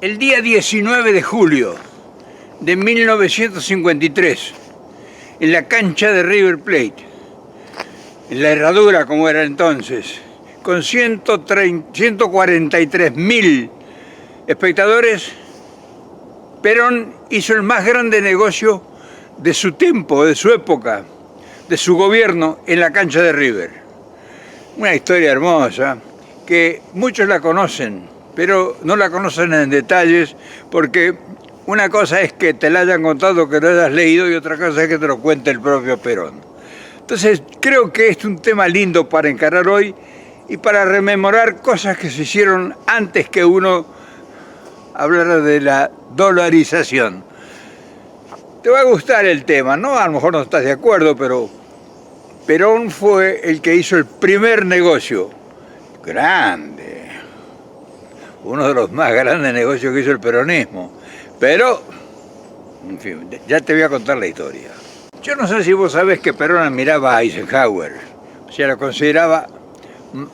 El día 19 de julio de 1953, en la cancha de River Plate, en la Herradura como era entonces, con 143.000 espectadores, Perón hizo el más grande negocio de su tiempo, de su época, de su gobierno en la cancha de River. Una historia hermosa que muchos la conocen, pero no la conocen en detalles, porque una cosa es que te la hayan contado, que lo hayas leído, y otra cosa es que te lo cuente el propio Perón. Entonces creo que es un tema lindo para encarar hoy y para rememorar cosas que se hicieron antes que uno hablara de la dolarización. Te va a gustar el tema, ¿no? A lo mejor no estás de acuerdo, pero Perón fue el que hizo el primer negocio grande, uno de los más grandes negocios que hizo el peronismo. Pero, en fin, ya te voy a contar la historia. Yo no sé si vos sabés que Perón admiraba a Eisenhower, o sea, lo consideraba,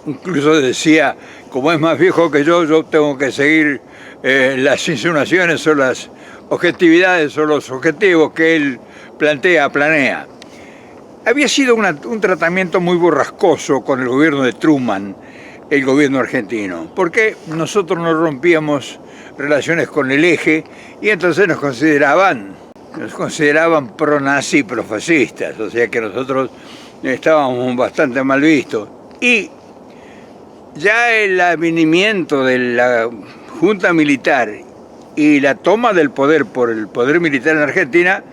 incluso decía, como es más viejo que yo tengo que seguir las insinuaciones o las objetividades o los objetivos que él planea. Había sido un tratamiento muy borrascoso con el gobierno de Truman, el gobierno argentino, porque nosotros no rompíamos relaciones con el eje y entonces nos consideraban pro-nazi, pro-fascistas, o sea que nosotros estábamos bastante mal vistos. Y ya el advenimiento de la Junta Militar y la toma del poder por el poder militar en Argentina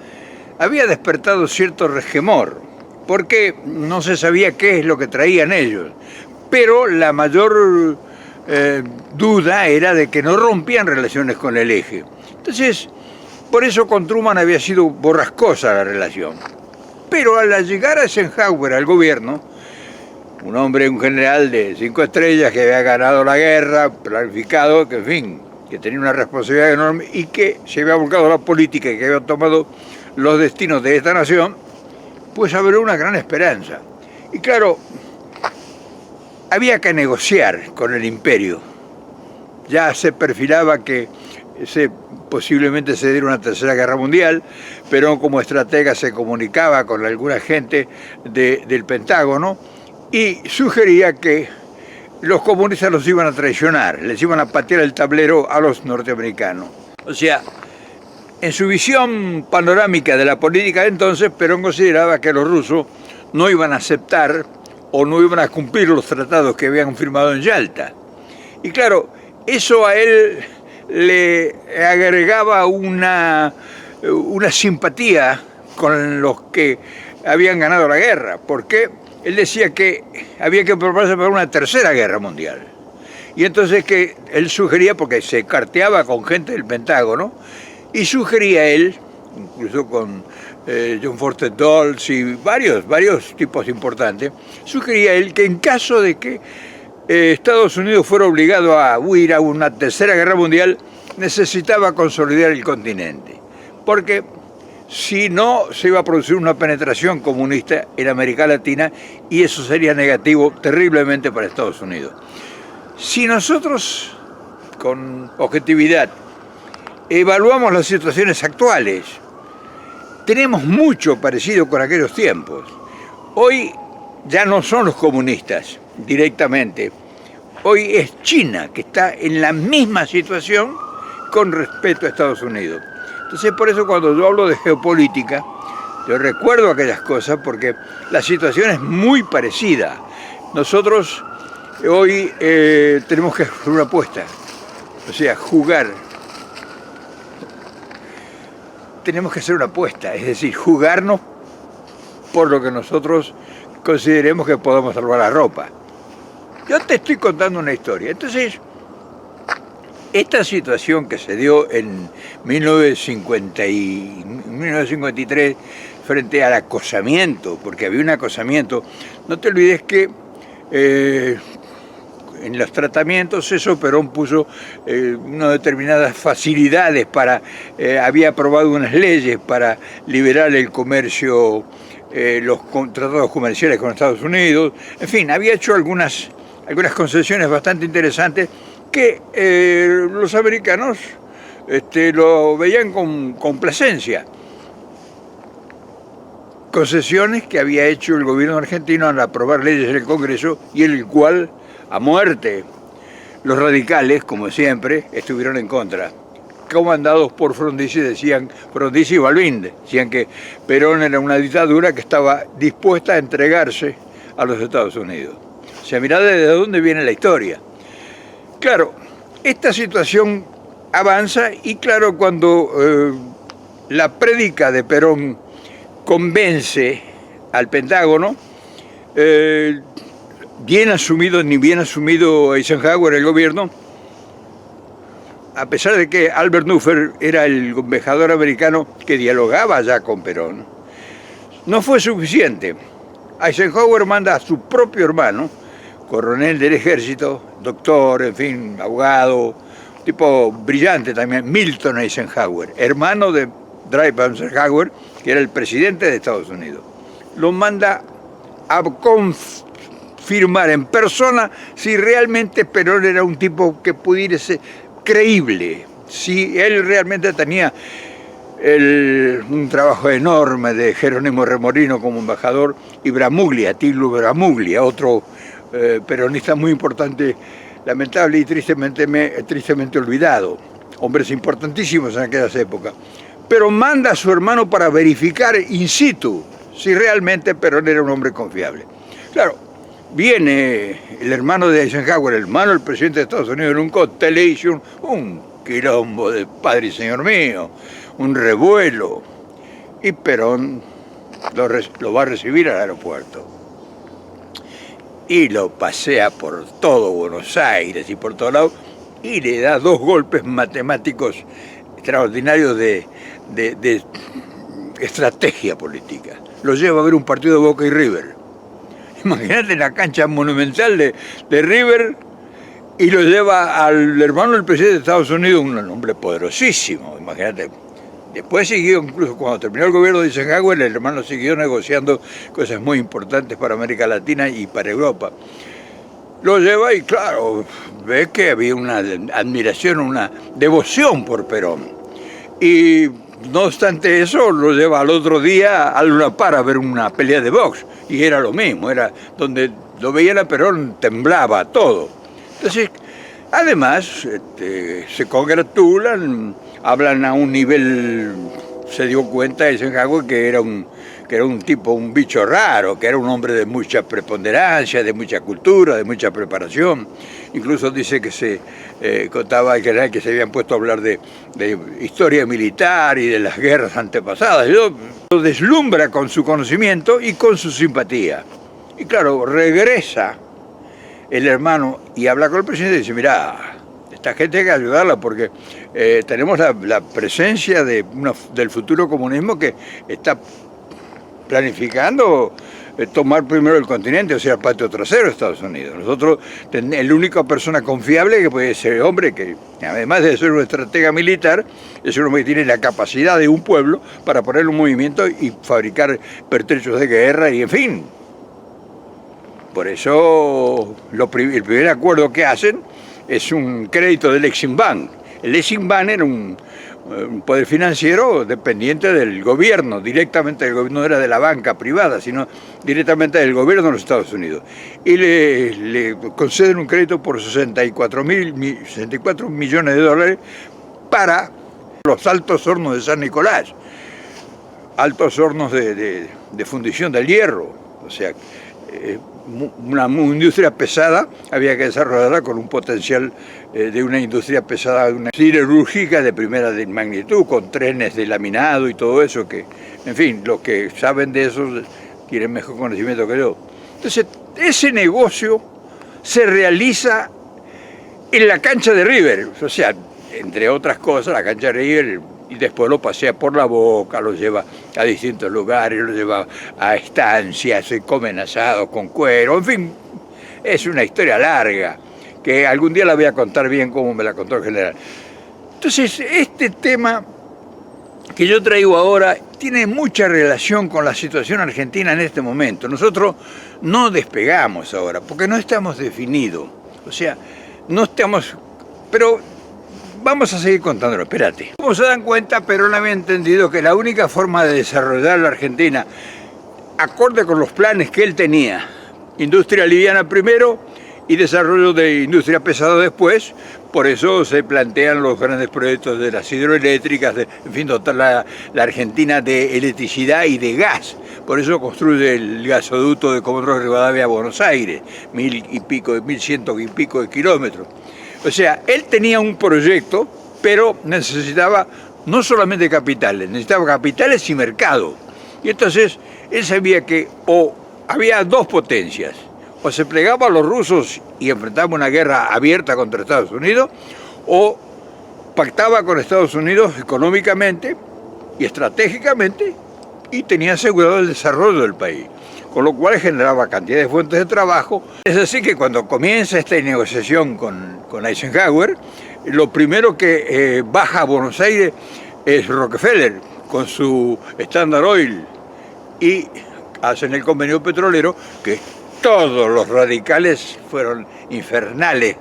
había despertado cierto resquemor, porque no se sabía qué es lo que traían ellos. Pero la mayor duda era de que no rompían relaciones con el eje. Entonces, por eso con Truman había sido borrascosa la relación. Pero al llegar a Eisenhower al gobierno, un general de 5 estrellas que había ganado la guerra, planificado, que en fin, que tenía una responsabilidad enorme y que se había volcado a la política y que había tomado los destinos de esta nación, pues abrió una gran esperanza. Y claro, había que negociar con el imperio. Ya se perfilaba que posiblemente se diera una tercera guerra mundial. Perón como estratega se comunicaba con alguna gente del Pentágono y sugería que los comunistas los iban a traicionar, les iban a patear el tablero a los norteamericanos. O sea, en su visión panorámica de la política de entonces, Perón consideraba que los rusos no iban a aceptar o no iban a cumplir los tratados que habían firmado en Yalta. Y claro, eso a él le agregaba una simpatía con los que habían ganado la guerra, porque él decía que había que prepararse para una tercera guerra mundial. Y entonces que él sugería, porque se carteaba con gente del Pentágono, y sugería él, incluso con John Foster Dulles y varios tipos importantes, sugería él que en caso de que Estados Unidos fuera obligado a huir a una tercera guerra mundial, necesitaba consolidar el continente, porque si no se iba a producir una penetración comunista en América Latina y eso sería negativo terriblemente para Estados Unidos. Si nosotros, con objetividad, evaluamos las situaciones actuales, tenemos mucho parecido con aquellos tiempos. Hoy ya no son los comunistas directamente. Hoy es China que está en la misma situación con respecto a Estados Unidos. Entonces, por eso cuando yo hablo de geopolítica, yo recuerdo aquellas cosas porque la situación es muy parecida. Nosotros hoy tenemos que hacer una apuesta, o sea, jugar. Tenemos que hacer una apuesta, es decir, jugarnos por lo que nosotros consideremos que podamos salvar la ropa. Yo te estoy contando una historia. Entonces, esta situación que se dio en 1953 frente al acosamiento, porque había un acosamiento, no te olvides que en los tratamientos eso Perón puso unas determinadas facilidades había aprobado unas leyes para liberar el comercio, los tratados comerciales con Estados Unidos, en fin, había hecho algunas concesiones bastante interesantes que los americanos lo veían con complacencia. Concesiones que había hecho el gobierno argentino al aprobar leyes en el Congreso y en el cual, a muerte, los radicales, como siempre, estuvieron en contra. Comandados por Frondizi, Frondizi y Balbín, decían que Perón era una dictadura que estaba dispuesta a entregarse a los Estados Unidos. O sea, mirá desde dónde viene la historia. Claro, esta situación avanza y claro, cuando la prédica de Perón convence al Pentágono, bien asumido Eisenhower, el gobierno, a pesar de que Albert Nuffer era el embajador americano que dialogaba ya con Perón, no fue suficiente. Eisenhower manda a su propio hermano, coronel del ejército, doctor, en fin, abogado, tipo brillante también, Milton Eisenhower, hermano de Dwight Eisenhower, que era el presidente de Estados Unidos. Lo manda a confirmar en persona si realmente Perón era un tipo que pudiera ser creíble, si él realmente tenía un trabajo enorme de Jerónimo Remorino como embajador y Bramuglia, Tilio Bramuglia, otro peronista muy importante, lamentable y tristemente olvidado, hombres importantísimos en aquellas épocas. Pero manda a su hermano para verificar in situ si realmente Perón era un hombre confiable. Claro, viene el hermano de Eisenhower, el hermano del presidente de Estados Unidos, en un constellation, un quilombo de padre y señor mío, un revuelo, y Perón lo va a recibir al aeropuerto. Y lo pasea por todo Buenos Aires y por todos lados, y le da 2 golpes matemáticos extraordinarios de estrategia política. Lo lleva a ver un partido de Boca y River. Imagínate la cancha monumental de River y lo lleva al hermano del presidente de Estados Unidos, un hombre poderosísimo, imagínate. Después siguió, incluso cuando terminó el gobierno de Eisenhower, el hermano siguió negociando cosas muy importantes para América Latina y para Europa. Lo lleva y claro, ve que había una admiración, una devoción por Perón. Y no obstante eso, lo lleva al otro día a Luna Park a ver una pelea de box. Y era lo mismo, era donde lo veían a Perón, temblaba todo. Entonces, además, se congratulan, hablan a un nivel, se dio cuenta Eisenhower que era un tipo, un bicho raro, que era un hombre de mucha preponderancia, de mucha cultura, de mucha preparación. Incluso dice que se contaba al general que se habían puesto a hablar de historia militar y de las guerras antepasadas. Lo deslumbra con su conocimiento y con su simpatía. Y claro, regresa el hermano y habla con el presidente y dice, mirá, esta gente hay que ayudarla porque tenemos la presencia del futuro comunismo que está planificando tomar primero el continente, o sea, el patio trasero de Estados Unidos. Nosotros, la única persona confiable que puede ser hombre, que además de ser un estratega militar, es un hombre que tiene la capacidad de un pueblo para poner un movimiento y fabricar pertrechos de guerra y en fin. Por eso el primer acuerdo que hacen es un crédito del Exim Bank. El Exim Bank era un poder financiero dependiente del gobierno, directamente del gobierno, no era de la banca privada, sino directamente del gobierno de los Estados Unidos. Y le conceden un crédito por 64 millones de dólares para los altos hornos de San Nicolás, altos hornos de fundición del hierro, o sea, una industria pesada había que desarrollarla con un potencial de una industria pesada, una siderúrgica de primera magnitud, con trenes de laminado y todo eso, que, en fin, los que saben de eso tienen mejor conocimiento que yo. Entonces, ese negocio se realiza en la cancha de River, o sea, entre otras cosas, la cancha de River, y después lo pasea por la Boca, lo lleva a distintos lugares, lo lleva a estancias, se comen asados con cuero, en fin, es una historia larga, que algún día la voy a contar bien como me la contó el general. Entonces, este tema que yo traigo ahora tiene mucha relación con la situación argentina en este momento. Nosotros no despegamos ahora, porque no estamos definidos, o sea, no estamos Pero vamos a seguir contándolo, espérate. Como se dan cuenta, Perón había entendido que la única forma de desarrollar la Argentina, acorde con los planes que él tenía, industria liviana primero y desarrollo de industria pesada después, por eso se plantean los grandes proyectos de las hidroeléctricas, en fin, dotar la Argentina de electricidad y de gas. Por eso construye el gasoducto de Comodoro Rivadavia a Buenos Aires, 1.100 y pico de kilómetros. O sea, él tenía un proyecto, pero necesitaba no solamente capitales, necesitaba capitales y mercado. Y entonces él sabía que o había dos potencias, o se plegaba a los rusos y enfrentaba una guerra abierta contra Estados Unidos, o pactaba con Estados Unidos económicamente y estratégicamente y tenía asegurado el desarrollo del país, con lo cual generaba cantidad de fuentes de trabajo. Es así que cuando comienza esta negociación con Eisenhower, lo primero que baja a Buenos Aires es Rockefeller con su Standard Oil y hacen el convenio petrolero, que todos los radicales fueron infernales,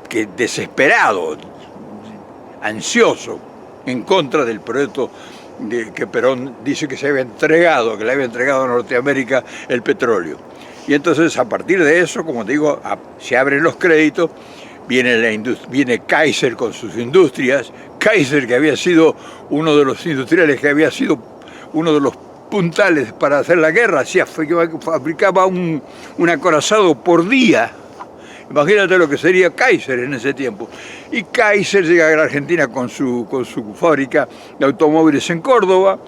que desesperados, ansiosos, en contra del proyecto que Perón dice que se había entregado, que le había entregado a Norteamérica el petróleo. Y entonces a partir de eso, como digo, se abren los créditos, viene Kaiser con sus industrias, Kaiser que había sido uno de los industriales, que había sido uno de los puntales para hacer la guerra, fabricaba un acorazado por día. Imagínate lo que sería Kaiser en ese tiempo. Y Kaiser llega a la Argentina con su fábrica de automóviles en Córdoba,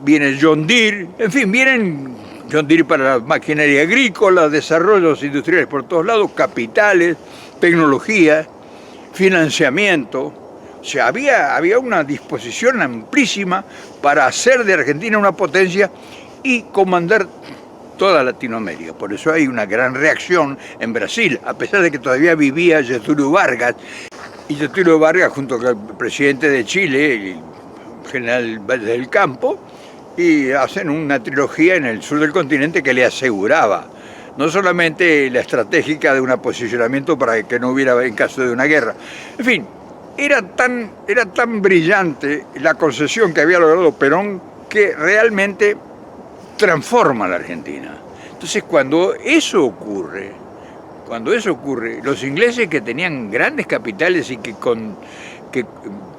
viene John Deere, en fin, vienen John Deere para la maquinaria agrícola, desarrollos industriales por todos lados, capitales, tecnología, financiamiento. O sea, había una disposición amplísima para hacer de Argentina una potencia y comandar toda Latinoamérica. Por eso hay una gran reacción en Brasil, a pesar de que todavía vivía Getúlio Vargas, y Getúlio Vargas junto con el presidente de Chile, el general Valdés del Campo, y hacen una trilogía en el sur del continente que le aseguraba no solamente la estratégica de un posicionamiento para que no hubiera en caso de una guerra. En fin, era tan brillante la concesión que había logrado Perón que realmente transforma a la Argentina. Entonces cuando eso ocurre, los ingleses, que tenían grandes capitales y que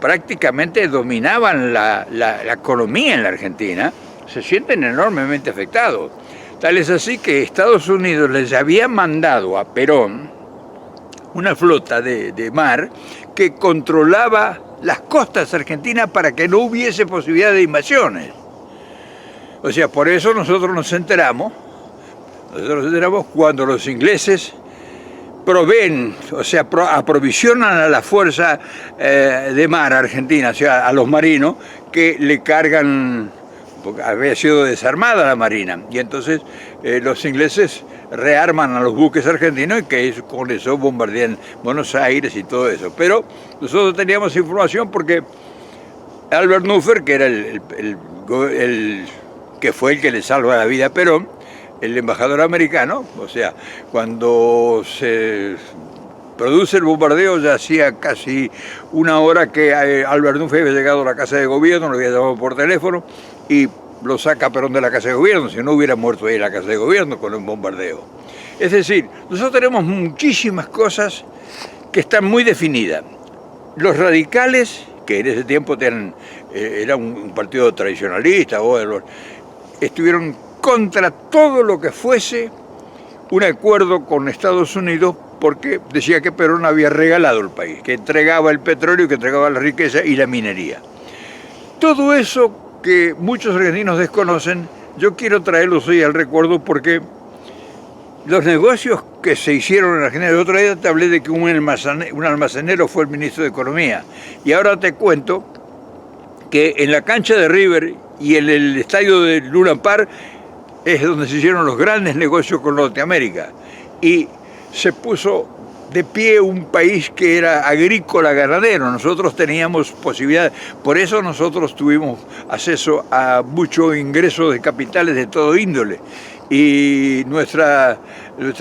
prácticamente dominaban la economía en la Argentina, se sienten enormemente afectados. Tal es así que Estados Unidos les había mandado a Perón una flota de mar que controlaba las costas argentinas para que no hubiese posibilidad de invasiones. O sea, por eso nosotros nos enteramos cuando los ingleses proveen, o sea, aprovisionan a la fuerza de mar argentina, o sea, a los marinos, que le cargan, porque había sido desarmada la marina, y entonces los ingleses rearman a los buques argentinos y que con eso bombardean Buenos Aires y todo eso. Pero nosotros teníamos información porque Albert Nuffer, que era que fue el que le salva la vida a Perón, el embajador americano, o sea, cuando se produce el bombardeo ya hacía casi una hora que Albert Nuffer había llegado a la Casa de Gobierno, lo había llamado por teléfono y lo saca Perón de la Casa de Gobierno, si no hubiera muerto ahí en la Casa de Gobierno con un bombardeo. Es decir, nosotros tenemos muchísimas cosas que están muy definidas. Los radicales, que en ese tiempo era un partido tradicionalista, estuvieron contra todo lo que fuese un acuerdo con Estados Unidos, porque decía que Perón había regalado el país, que entregaba el petróleo, que entregaba la riqueza y la minería. Todo eso que muchos argentinos desconocen, yo quiero traerlos hoy al recuerdo porque los negocios que se hicieron en Argentina, el otro día te hablé de que un almacenero fue el ministro de Economía, y ahora te cuento que en la cancha de River y en el estadio de Luna Park es donde se hicieron los grandes negocios con Norteamérica, y se puso de pie un país que era agrícola, ganadero. Nosotros teníamos posibilidades, por eso nosotros tuvimos acceso a mucho ingreso de capitales de todo índole, y nuestra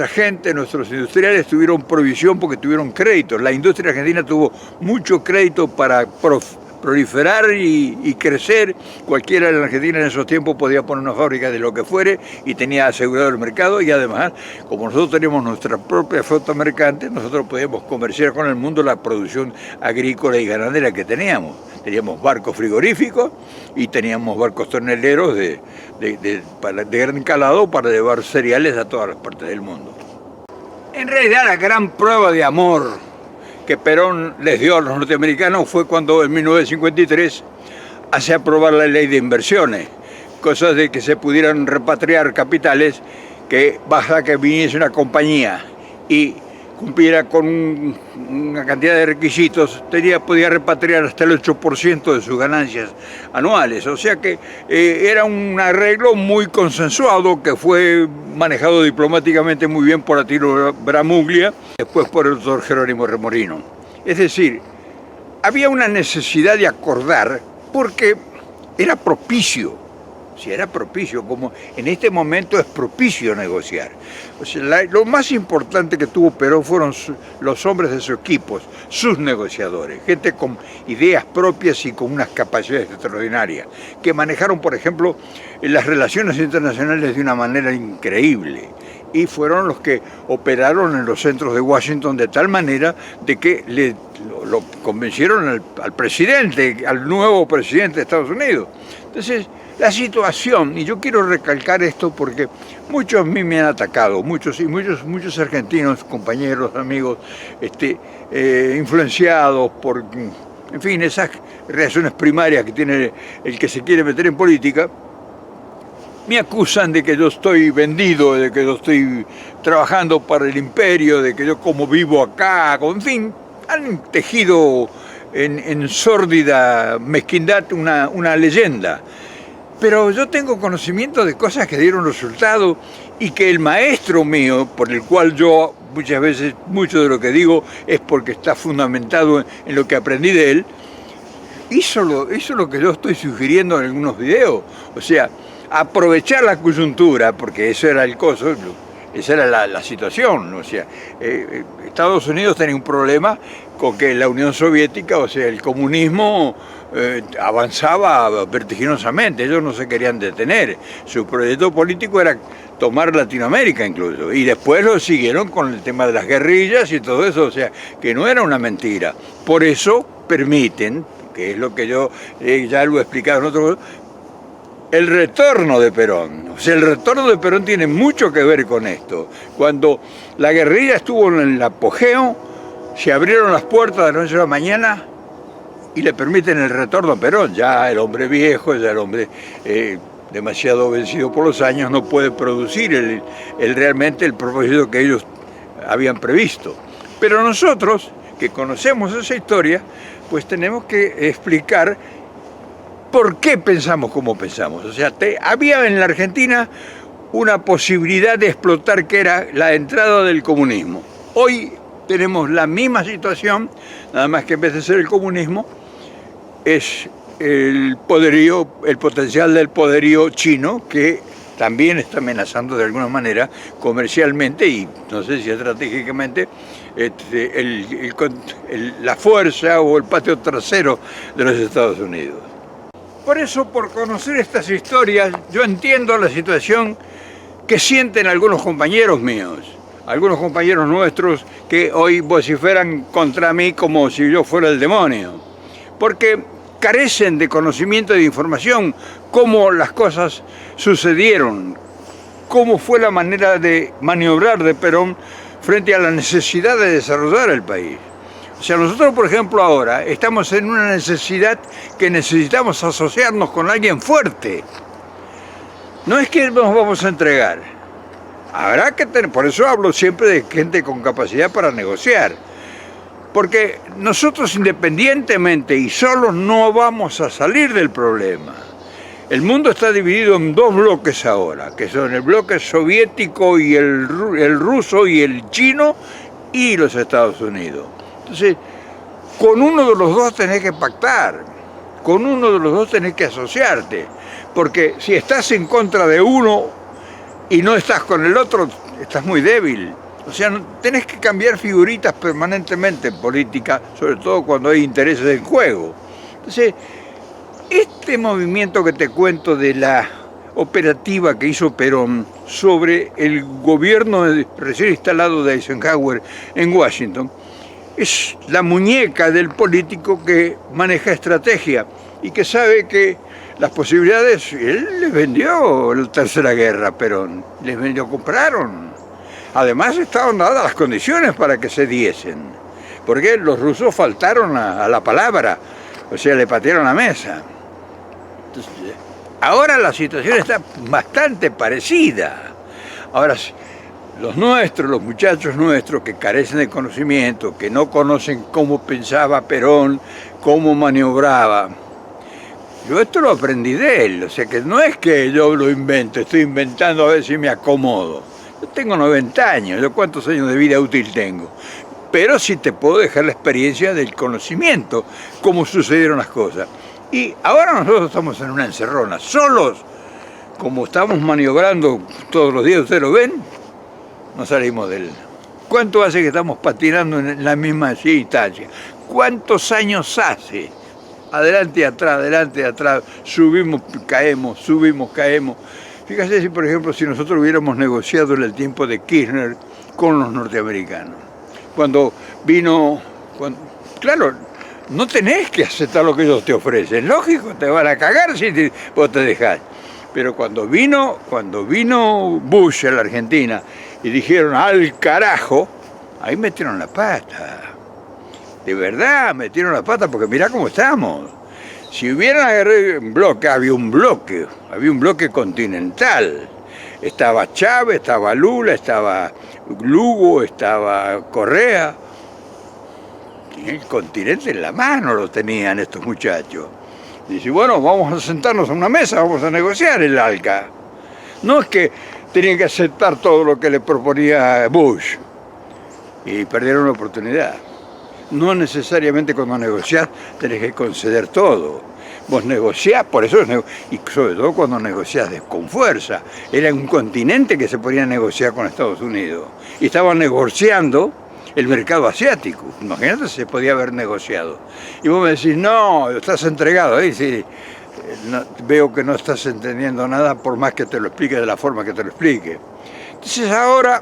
gente, nuestros industriales tuvieron provisión porque tuvieron créditos. La industria argentina tuvo mucho crédito para proliferar y crecer. Cualquiera en la Argentina en esos tiempos podía poner una fábrica de lo que fuere y tenía asegurado el mercado, y además, como nosotros teníamos nuestra propia flota mercante, nosotros podíamos comerciar con el mundo la producción agrícola y ganadera que teníamos. Teníamos barcos frigoríficos y teníamos barcos toneleros de gran calado para llevar cereales a todas las partes del mundo. En realidad, la gran prueba de amor que Perón les dio a los norteamericanos fue cuando en 1953 hace aprobar la ley de inversiones, cosas de que se pudieran repatriar capitales, que basta que viniese una compañía y cumpliera con una cantidad de requisitos, podía repatriar hasta el 8% de sus ganancias anuales. O sea que era un arreglo muy consensuado, que fue manejado diplomáticamente muy bien por Atilio Bramuglia, después por el doctor Jerónimo Remorino. Es decir, había una necesidad de acordar porque era propicio. Si era propicio, como en este momento es propicio negociar. O sea, lo más importante que tuvo Perón fueron los hombres de su equipo, sus negociadores, gente con ideas propias y con unas capacidades extraordinarias, que manejaron, por ejemplo, las relaciones internacionales de una manera increíble, y fueron los que operaron en los centros de Washington de tal manera de que lo convencieron al presidente, al nuevo presidente de Estados Unidos. Entonces, la situación, y yo quiero recalcar esto porque muchos a mí me han atacado, muchos argentinos, compañeros, amigos, influenciados por, en fin, esas reacciones primarias que tiene el que se quiere meter en política, me acusan de que yo estoy vendido, de que yo estoy trabajando para el imperio, de que yo como vivo acá, en fin, han tejido en sórdida mezquindad una leyenda. Pero yo tengo conocimiento de cosas que dieron resultado y que el maestro mío, por el cual yo muchas veces, mucho de lo que digo es porque está fundamentado en lo que aprendí de él, hizo lo que yo estoy sugiriendo en algunos videos. O sea, aprovechar la coyuntura, porque eso era el coso, esa era la situación. O sea, Estados Unidos tenía un problema con que la Unión Soviética, o sea, el comunismo, avanzaba vertiginosamente. Ellos no se querían detener. Su proyecto político era tomar Latinoamérica incluso, y después lo siguieron con el tema de las guerrillas y todo eso, o sea, que no era una mentira. Por eso permiten, que es lo que yo ya lo he explicado en otro, el retorno de Perón. O sea, el retorno de Perón tiene mucho que ver con esto. Cuando la guerrilla estuvo en el apogeo, se abrieron las puertas de la noche a la mañana y le permiten el retorno a Perón. Ya el hombre viejo, ya el hombre demasiado vencido por los años, no puede producir realmente el propósito que ellos habían previsto. Pero nosotros, que conocemos esa historia, pues tenemos que explicar por qué pensamos como pensamos. O sea, había en la Argentina una posibilidad de explotar, que era la entrada del comunismo. Hoy tenemos la misma situación, nada más que en vez de ser el comunismo, es el poderío, el potencial del poderío chino, que también está amenazando de alguna manera comercialmente y no sé si estratégicamente la fuerza o el patio trasero de los Estados Unidos. Por eso, por conocer estas historias, yo entiendo la situación que sienten algunos compañeros míos, algunos compañeros nuestros que hoy vociferan contra mí como si yo fuera el demonio, porque carecen de conocimiento y de información, cómo las cosas sucedieron, cómo fue la manera de maniobrar de Perón frente a la necesidad de desarrollar el país. O sea, nosotros, por ejemplo, ahora estamos en una necesidad que necesitamos asociarnos con alguien fuerte. No es que nos vamos a entregar. Habrá que tener, por eso hablo siempre de gente con capacidad para negociar. Porque nosotros independientemente y solos no vamos a salir del problema. El mundo está dividido en dos bloques ahora, que son el bloque soviético y el ruso y el chino y los Estados Unidos. Entonces, con uno de los dos tenés que pactar, con uno de los dos tenés que asociarte, porque si estás en contra de uno, y no estás con el otro, estás muy débil. O sea, tenés que cambiar figuritas permanentemente en política, sobre todo cuando hay intereses en juego. Entonces, este movimiento que te cuento de la operativa que hizo Perón sobre el gobierno recién instalado de Eisenhower en Washington, es la muñeca del político que maneja estrategia y que sabe que las posibilidades, él les vendió la Tercera Guerra, Perón, les vendió, compraron. Además estaban dadas las condiciones para que se diesen, porque los rusos faltaron a la palabra, o sea, le patearon la mesa. Entonces, ahora la situación está bastante parecida. Ahora, los nuestros, los muchachos nuestros que carecen de conocimiento, que no conocen cómo pensaba Perón, cómo maniobraba, yo esto lo aprendí de él, o sea que no es que yo lo invento, estoy inventando a ver si me acomodo. Yo tengo 90 años, ¿yo cuántos años de vida útil tengo? Pero sí te puedo dejar la experiencia del conocimiento, cómo sucedieron las cosas. Y ahora nosotros estamos en una encerrona, solos, como estamos maniobrando todos los días, ustedes lo ven, no salimos de él. ¿Cuánto hace que estamos patinando en la misma instancia? ¿Cuántos años hace? Adelante y atrás, subimos, caemos. Fíjate si, por ejemplo, si nosotros hubiéramos negociado en el tiempo de Kirchner con los norteamericanos. Claro, no tenés que aceptar lo que ellos te ofrecen. Lógico, te van a cagar si vos te dejás. Pero cuando vino Bush a la Argentina y dijeron al carajo, ahí metieron la pata. De verdad, metieron la pata porque mirá cómo estamos. Si hubieran agarrado un bloque, había un bloque continental. Estaba Chávez, estaba Lula, estaba Lugo, estaba Correa. El continente en la mano lo tenían estos muchachos. Dice, bueno, vamos a sentarnos a una mesa, vamos a negociar el ALCA. No es que tenían que aceptar todo lo que le proponía Bush. Y perdieron la oportunidad. No necesariamente cuando negociás tenés que conceder todo. Vos negociás, por eso y sobre todo cuando negociás con fuerza. Era un continente que se podía negociar con Estados Unidos. Y estaban negociando el mercado asiático. Imagínate si se podía haber negociado. Y vos me decís, no, estás entregado. Ahí sí, no, veo que no estás entendiendo nada por más que te lo explique de la forma que te lo explique. Entonces ahora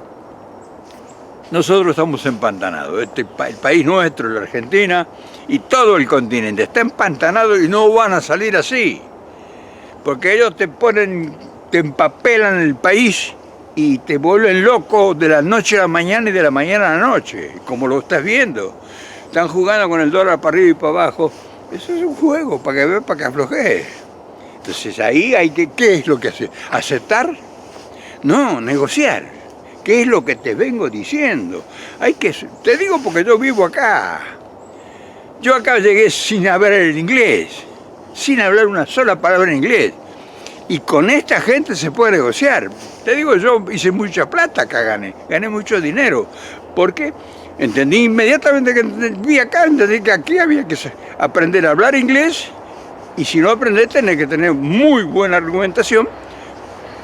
nosotros estamos empantanados. El país nuestro, la Argentina, y todo el continente está empantanado y no van a salir así. Porque ellos te empapelan el país y te vuelven loco de la noche a la mañana y de la mañana a la noche, como lo estás viendo. Están jugando con el dólar para arriba y para abajo. Eso es un juego, para que veas, para que aflojes. Entonces ahí hay que, ¿qué es lo que hacer? ¿Aceptar? No, negociar. ¿Qué es lo que te vengo diciendo? Te digo porque yo vivo acá. Yo acá llegué sin hablar el inglés, sin hablar una sola palabra en inglés. Y con esta gente se puede negociar. Te digo, yo hice mucha plata acá, gané mucho dinero. ¿Por qué? Entendí inmediatamente que vi acá, entendí que aquí había que aprender a hablar inglés y si no aprender tenés que tener muy buena argumentación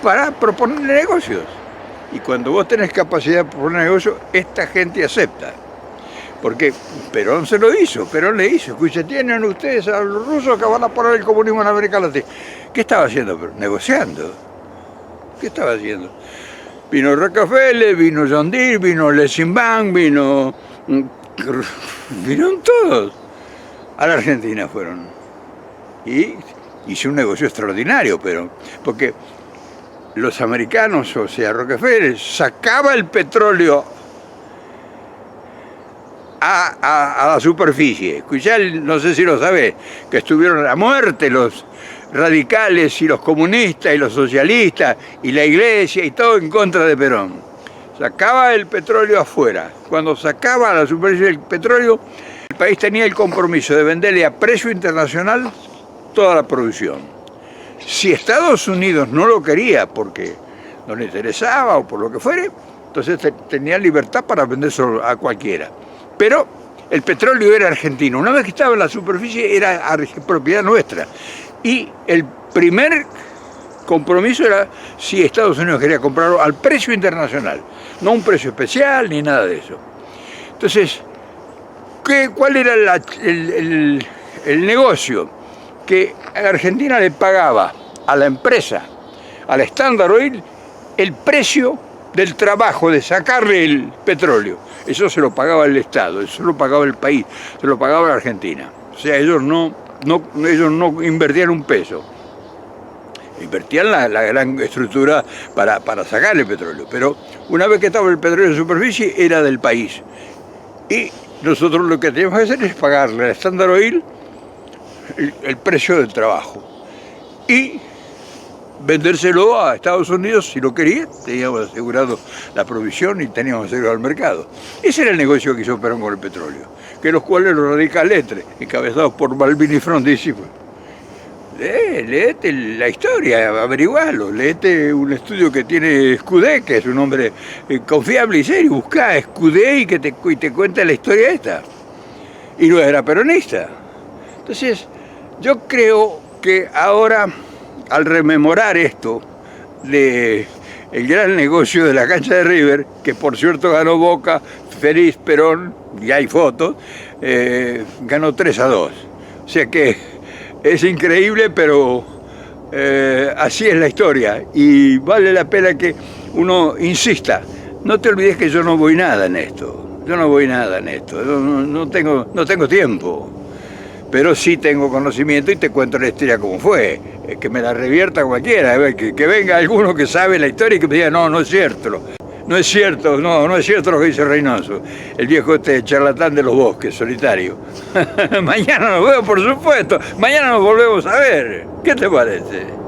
para proponer negocios. Y cuando vos tenés capacidad de proponer negocios, esta gente acepta. Porque Perón se lo hizo, Perón le hizo. Escuche, tienen ustedes a los rusos que van a poner el comunismo en América Latina. ¿Qué estaba haciendo Perón? Negociando. ¿Qué estaba haciendo? Vino Rockefeller, vino John Deere, vino Lessing-Bank, vinieron todos. A la Argentina fueron. Y hizo un negocio extraordinario, pero porque los americanos, o sea, Rockefeller, sacaba el petróleo a la superficie. Escuchá, no sé si lo sabés, que estuvieron a muerte los radicales y los comunistas y los socialistas y la iglesia y todo en contra de Perón. Sacaba el petróleo afuera. Cuando sacaba a la superficie el petróleo, el país tenía el compromiso de venderle a precio internacional toda la producción. Si Estados Unidos no lo quería porque no le interesaba o por lo que fuere, entonces tenía libertad para vendérselo a cualquiera. Pero el petróleo era argentino. Una vez que estaba en la superficie era propiedad nuestra. Y el primer compromiso era si Estados Unidos quería comprarlo al precio internacional, no un precio especial ni nada de eso. Entonces, ¿cuál era el negocio? Que Argentina le pagaba a la empresa, a la Standard Oil, el precio del trabajo de sacarle el petróleo. Eso se lo pagaba el Estado, eso lo pagaba el país, se lo pagaba la Argentina. O sea, ellos no invertían un peso. Invertían la gran estructura para sacar el petróleo. Pero una vez que estaba el petróleo en superficie, era del país. Y nosotros lo que teníamos que hacer es pagarle a Standard Oil el precio del trabajo. Y vendérselo a Estados Unidos si lo quería, teníamos asegurado la provisión y teníamos asegurado el mercado. Ese era el negocio que hizo Perón con el petróleo, que los cuales los radicales, encabezados por Balbini y Frondizi, léete la historia, averigualo, léete un estudio que tiene Scudé, que es un hombre confiable y serio, buscá Scudé y te cuenta la historia esta. Y no era peronista. Entonces, yo creo que ahora, al rememorar esto, el gran negocio de la cancha de River, que por cierto ganó Boca, feliz Perón, y hay fotos, ganó 3-2. O sea que es increíble, pero así es la historia. Y vale la pena que uno insista. No te olvides que yo no voy nada en esto. Yo no voy nada en esto. No tengo tiempo. Pero sí tengo conocimiento y te cuento la historia como fue, que me la revierta cualquiera, que venga alguno que sabe la historia y que me diga, no es cierto, no es cierto lo que dice Reynoso, el viejo charlatán de los bosques, solitario. Mañana nos vemos, por supuesto, mañana nos volvemos a ver, ¿qué te parece?